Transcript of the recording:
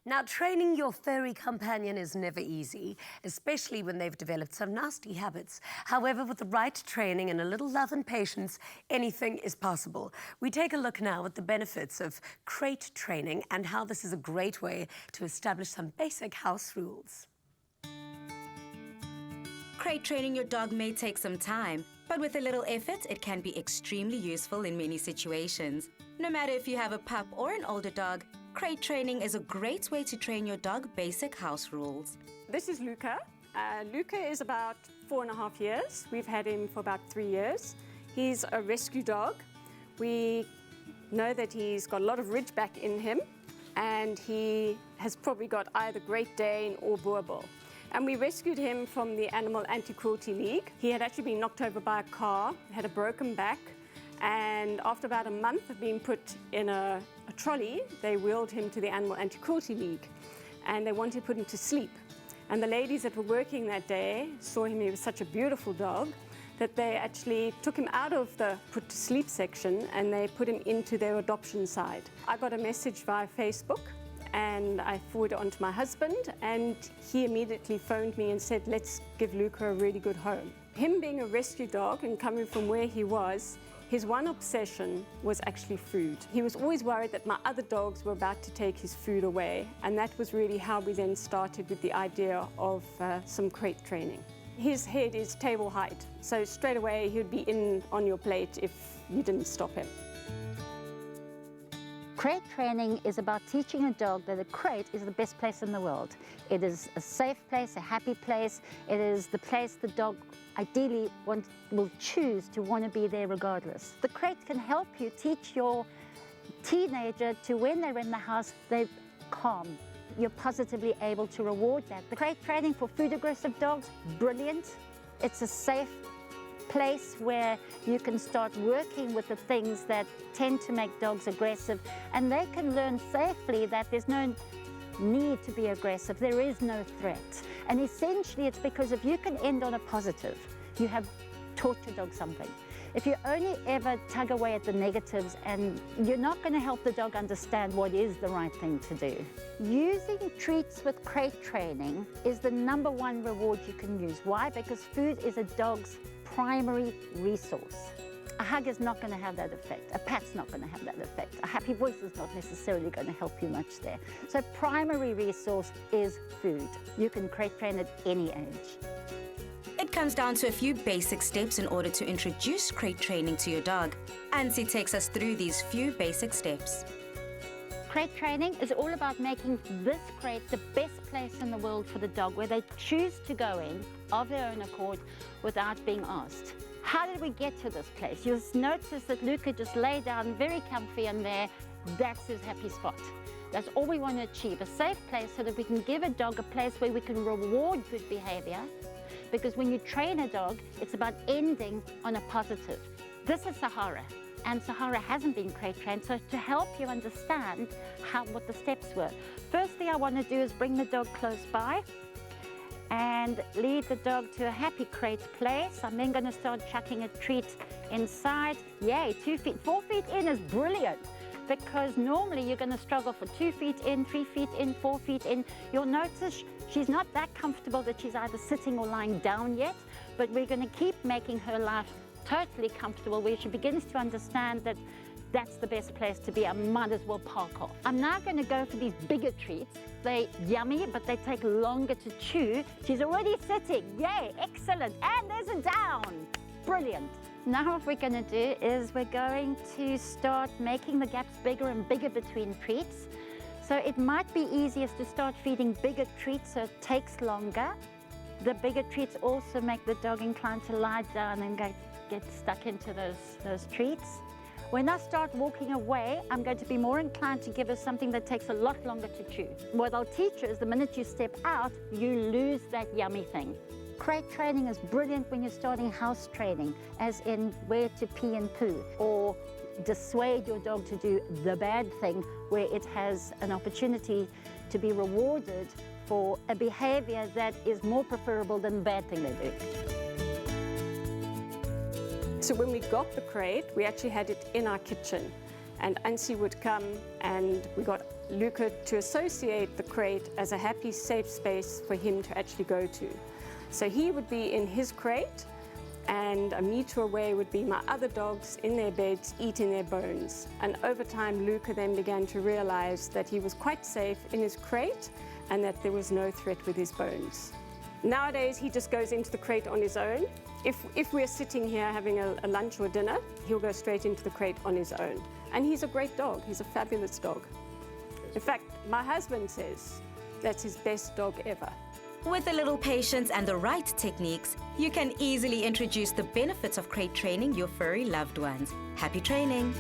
Now, training your furry companion is never easy, especially when they've developed some nasty habits. However, with the right training and a little love and patience, anything is possible. We take a look now at the benefits of crate training and how this is a great way to establish some basic house rules. Crate training your dog may take some time, but with a little effort, it can be extremely useful in many situations. No matter if you have a pup or an older dog, crate training is a great way to train your dog basic house rules. This is Luca. Luca is about 4.5 years. We've had him for about 3 years. He's a rescue dog. We know that he's got a lot of Ridgeback in him, and he has probably got either Great Dane or Boer Bull. And we rescued him from the Animal Anti-Cruelty League. He had actually been knocked over by a car, had a broken back, and after about a month of being put in a trolley, they wheeled him to the Animal Anti-Cruelty League, and they wanted to put him to sleep. And the ladies that were working that day saw him, he was such a beautiful dog, that they actually took him out of the put to sleep section and they put him into their adoption side. I got a message via Facebook, and I forwarded it on to my husband, and he immediately phoned me and said, let's give Luca a really good home. Him being a rescue dog and coming from where he was, his one obsession was actually food. He was always worried that my other dogs were about to take his food away, and that was really how we then started with the idea of some crate training. His head is table height, so straight away he would be in on your plate if you didn't stop him. Crate training is about teaching a dog that a crate is the best place in the world. It is a safe place, a happy place. It is the place the dog ideally will choose to want to be there regardless. The crate can help you teach your teenager to, when they're in the house, they're calm. You're positively able to reward that. The crate training for food-aggressive dogs, brilliant. It's a safe place where you can start working with the things that tend to make dogs aggressive, and they can learn safely that there's no need to be aggressive, there is no threat. And essentially it's because if you can end on a positive, you have taught your dog something. If you only ever tug away at the negatives, and you're not going to help the dog understand what is the right thing to do. Using treats with crate training is the #1 reward you can use. Why? Because food is a dog's primary resource. A hug is not going to have that effect. A pat's not going to have that effect. A happy voice is not necessarily going to help you much there. So primary resource is food. You can crate train at any age. It comes down to a few basic steps in order to introduce crate training to your dog. Ansi takes us through these few basic steps. Crate training is all about making this crate the best place in the world for the dog, where they choose to go in of their own accord without being asked. How did we get to this place? You'll notice that Luca just lay down very comfy in there. That's his happy spot. That's all we want to achieve, a safe place so that we can give a dog a place where we can reward good behavior. Because when you train a dog, it's about ending on a positive. This is Sahara, and Sahara hasn't been crate trained, so to help you understand what the steps were. First thing I want to do is bring the dog close by and lead the dog to a happy crate place. I'm then going to start chucking a treat inside. Yay, 2 feet, 4 feet in is brilliant, because normally you're going to struggle for 2 feet in, 3 feet in, 4 feet in. You'll notice she's not that comfortable that she's either sitting or lying down yet, but we're going to keep making her life totally comfortable, where she begins to understand that that's the best place to be. I might as well park off. I'm now going to go for these bigger treats. They're yummy, but they take longer to chew. She's already sitting. Yay, excellent. And there's a down. Brilliant. Now what we're going to do is we're going to start making the gaps bigger and bigger between treats. So it might be easiest to start feeding bigger treats so it takes longer. The bigger treats also make the dog inclined to lie down and get stuck into those treats. When I start walking away, I'm going to be more inclined to give her something that takes a lot longer to chew. What I'll teach her is the minute you step out, you lose that yummy thing. Crate training is brilliant when you're starting house training, as in where to pee and poo, or dissuade your dog to do the bad thing, where it has an opportunity to be rewarded for a behavior that is more preferable than the bad thing they do. So when we got the crate, we actually had it in our kitchen, and Ansi would come, and we got Luca to associate the crate as a happy, safe space for him to actually go to. So he would be in his crate, and a meter away would be my other dogs in their beds eating their bones. And over time, Luca then began to realize that he was quite safe in his crate and that there was no threat with his bones. Nowadays, he just goes into the crate on his own. If we're sitting here having a lunch or dinner, he'll go straight into the crate on his own. And he's a great dog. He's a fabulous dog. In fact, my husband says that's his best dog ever. With a little patience and the right techniques, you can easily introduce the benefits of crate training your furry loved ones. Happy training!